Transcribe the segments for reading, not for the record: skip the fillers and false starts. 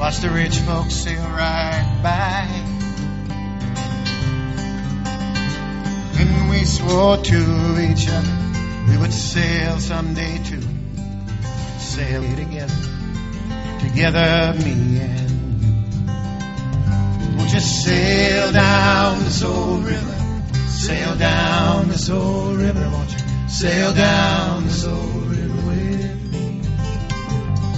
Watch the rich folks sail right by. When we swore to each other we would sail someday too. Sail together, together, me and you. Won't you sail down this old river? Sail down this old river, won't you? Sail down this old river with me.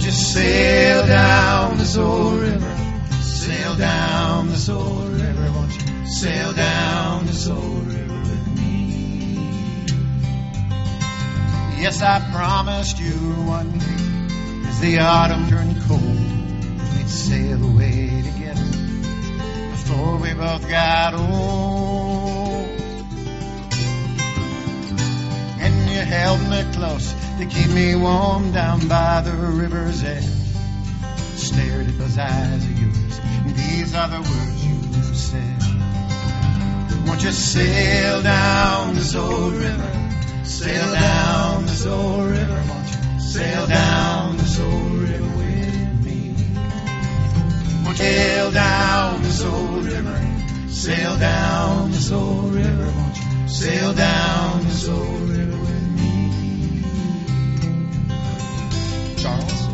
Just sail down this old river. Sail down this old river, won't you? Sail down this old river with me. Yes, I promised you one day, as the autumn turned cold, we'd sail away together before we both got old. And you held me close to keep me warm down by the river's edge. Stared at those eyes of yours, and these are the words you said. Won't you sail down this old river? Sail down this old river, won't you? Sail down this old river with me. Won't you sail down this old river? Sail down this old river, won't you? Sail down this old river with me. Charles?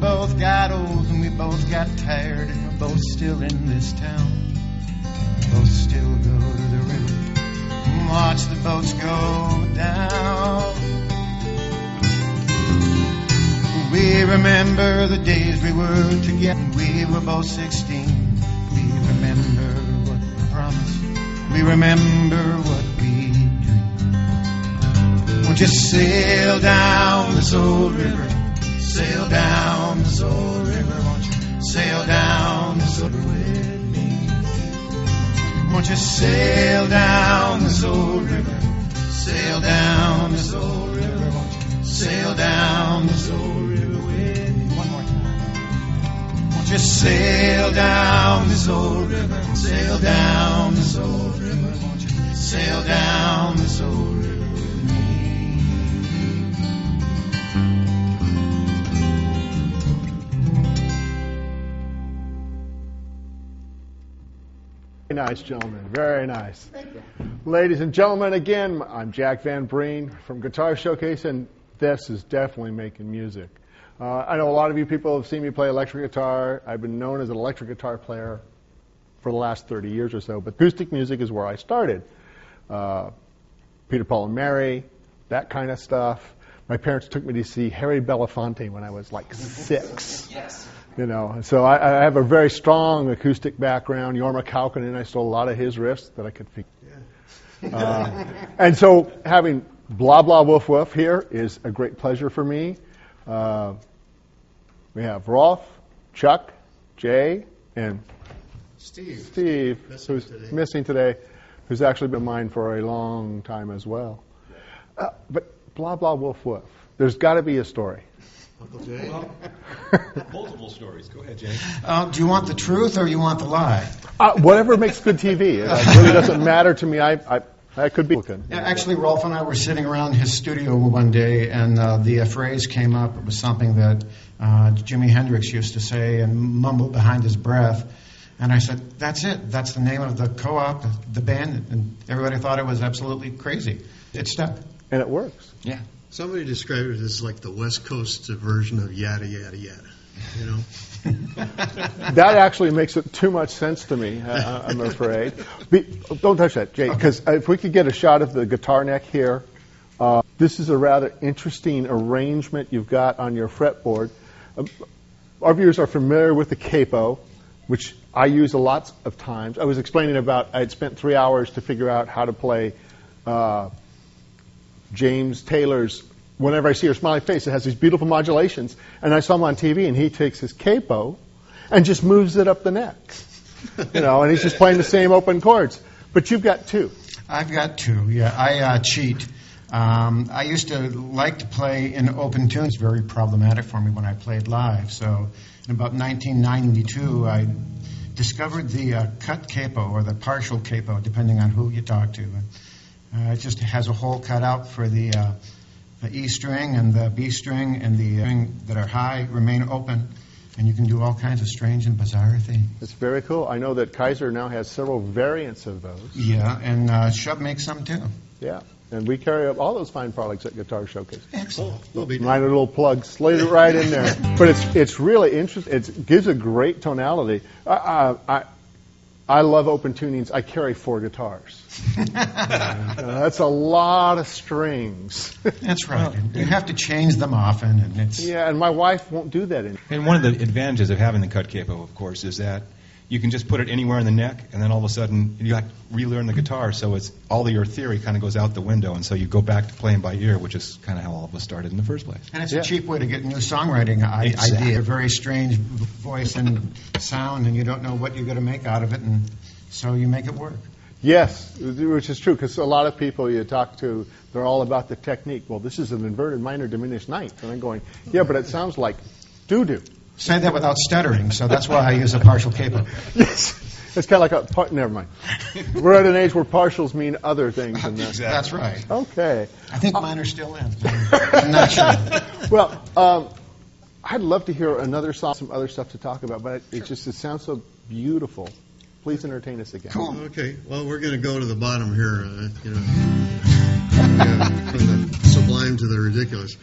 Both got old and we both got tired, and we're both still in this town. Both still go to the river and watch the boats go down. We remember the days we were together. We were both 16. We remember what we promised. We remember what we dreamed. Won't you sail down this old river? Sail down this old river, won't you? Sail down this old river with me. Won't you sail down this old river? Sail down this old river, won't you? Sail down this old river with me. One more time. Won't you sail down this old river? Sail down this old river, won't you? Sail down this old river. Very nice, gentlemen. Very nice. Ladies and gentlemen, again, I'm Jack Van Breen from Guitar Showcase, and this is definitely making music. I know a lot of you people have seen me play electric guitar. I've been known as an electric guitar player for the last 30 years or so, but acoustic music is where I started. Peter, Paul, and Mary, that kind of stuff. My parents took me to see Harry Belafonte when I was like 6. Yes. You know, so I have a very strong acoustic background. Jorma Kaukonen, I stole a lot of his riffs that I could figure. Yeah. And so having Blah Blah Woof Woof here is a great pleasure for me. We have Rolfe, Chuck, Jay, and Steve, who's missing today, who's actually been mine for a long time as well. But Blah Blah Woof Woof, there's got to be a story. Uncle Jay? Well, multiple stories. Go ahead, Jay. Do you want the truth or you want the lie? Whatever makes good TV. It really doesn't matter to me. I could be looking. Actually, Rolfe and I were sitting around his studio one day, and the phrase came up. It was something that Jimi Hendrix used to say and mumble behind his breath. And I said, that's it. That's the name of the co-op, the band. And everybody thought it was absolutely crazy. It stuck. And it works. Yeah. Somebody described it as like the West Coast version of yada, yada, yada. You know? That actually makes it too much sense to me, I'm afraid. Don't touch that, Jay, because if we could get a shot of the guitar neck here, this is a rather interesting arrangement you've got on your fretboard. Our viewers are familiar with the capo, which I use a lot of times. I was explaining about I had spent 3 hours to figure out how to play James Taylor's Whenever I See Your Smiling Face. It has these beautiful modulations. And I saw him on TV, and he takes his capo and just moves it up the neck. You know, and he's just playing the same open chords. But you've got two. I've got two, yeah. I cheat. I used to like to play in open tunes. Very problematic for me when I played live. So in about 1992, I discovered the cut capo or the partial capo, depending on who you talk to. It just has a hole cut out for the E string and the B string, and the string that are high remain open, and you can do all kinds of strange and bizarre things. It's very cool. I know that Kaiser now has several variants of those. Yeah, and Shub makes some too. Yeah, and we carry up all those fine products at Guitar Showcase. Excellent. We'll be Minor little plug, slid it right in there. But it's really interesting. It gives a great tonality. I love open tunings. I carry 4 guitars. That's a lot of strings. That's right. You have to change them often, and it's Yeah, and my wife won't do that anymore. And one of the advantages of having the cut capo, of course, is that you can just put it anywhere in the neck, and then all of a sudden you have to relearn the guitar. So it's all of your theory kind of goes out the window, and so you go back to playing by ear, which is kind of how all of us started in the first place. and it's a cheap way to get new songwriting Exactly. idea. A very strange voice and sound, and you don't know what you're going to make out of it, and so you make it work. Yes, which is true, because a lot of people you talk to, they're all about the technique. Well, this is an inverted minor diminished ninth. And I'm going, yeah, but it sounds like doo-doo. Say that without stuttering, so that's why I use a partial capo. Yes. It's kind of like never mind. We're at an age where partials mean other things than that. That's right. Okay. I think mine are still in. I'm not sure. Well, I'd love to hear another song, some other stuff to talk about, but it sounds so beautiful. Please entertain us again. Cool. Okay, well, we're going to go to the bottom here, from the sublime to the ridiculous.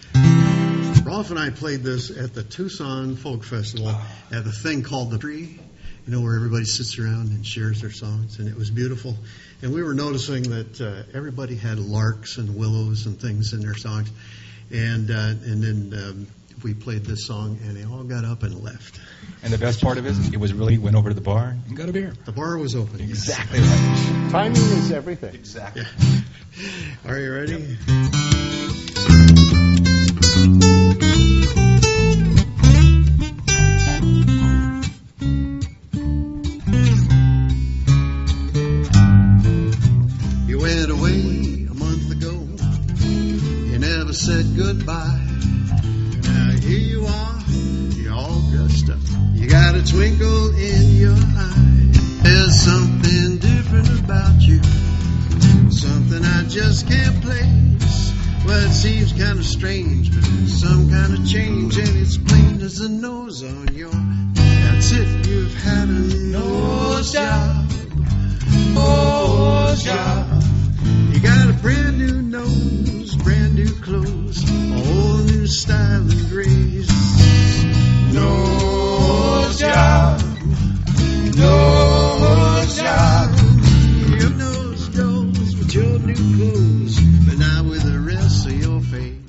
Rolfe and I played this at the Tucson Folk Festival at the thing called The Tree, where everybody sits around and shares their songs, and it was beautiful. And we were noticing that everybody had larks and willows and things in their songs, and then we played this song, and they all got up and left. And the best part of it was really went over to the bar and got a beer. The bar was open. yes. Exactly right. Timing is everything. Exactly. Are you ready? You went away a month ago. You never said goodbye. Now here you are, you're all dressed up. You got a twinkle in your eye. There's something different about you, something I just can't place. Well, it seems kind of strange, but there's some kind of change, and it's plain as the nose on your. That's it, you've had a nose job. Nose job. You got a brand new nose, brand new clothes, a whole new style and grace. Nose job. Nose job. Your nose goes with your new clothes, but not with the rest of your face.